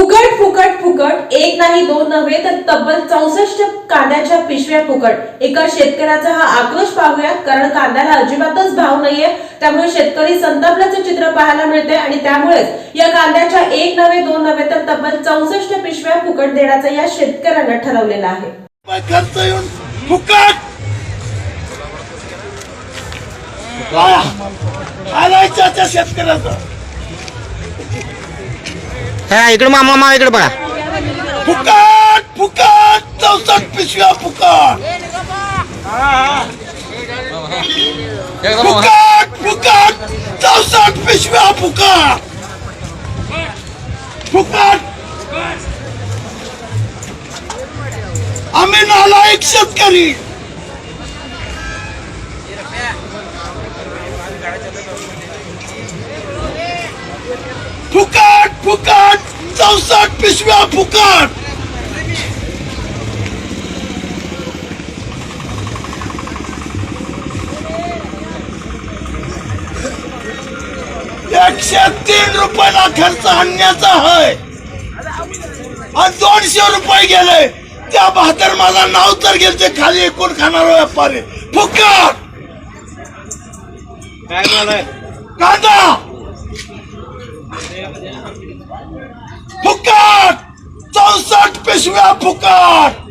फुकट फुकट फुकट एक नाही दोन नव्हे तर तब्बल 64 कांद्याच्या पिशव्या फुकट। एका शेतकऱ्याचा हा आक्रोश पाहूया, कारण कांद्याला अजिबातच भाव नाहीये। त्यामुळे शेतकरी संतापल्याचे चित्र पाहायला मिळते आणि त्यामुळेच या कांद्याच्या एक नव्हे दोन नव्हे तर तब्बल 64 पिशव्या फुकट देण्याचं या शेतकऱ्यांना ठरवलेलं आहे। खर्च येऊन फुकट आलायच्या शेतकऱ्याचा इकडे मामा इकडे बघा। फुकट फुकट 64 पिशव्या फुकट फुकट फुकट 64 पिशव्या फुकट फुकट। आम्ही नालायक शेतकरी फुकट फुकट 64 पिशव्या फुकट। 103 रुपयाला खर्च आणण्याचा आहे आणि 200 रुपये गेले। त्या 72 माझा नाव तर गेले खाली एकूण खाणार व्यापारी फुकट कांदा फुकट 64 पिशव्या फुकट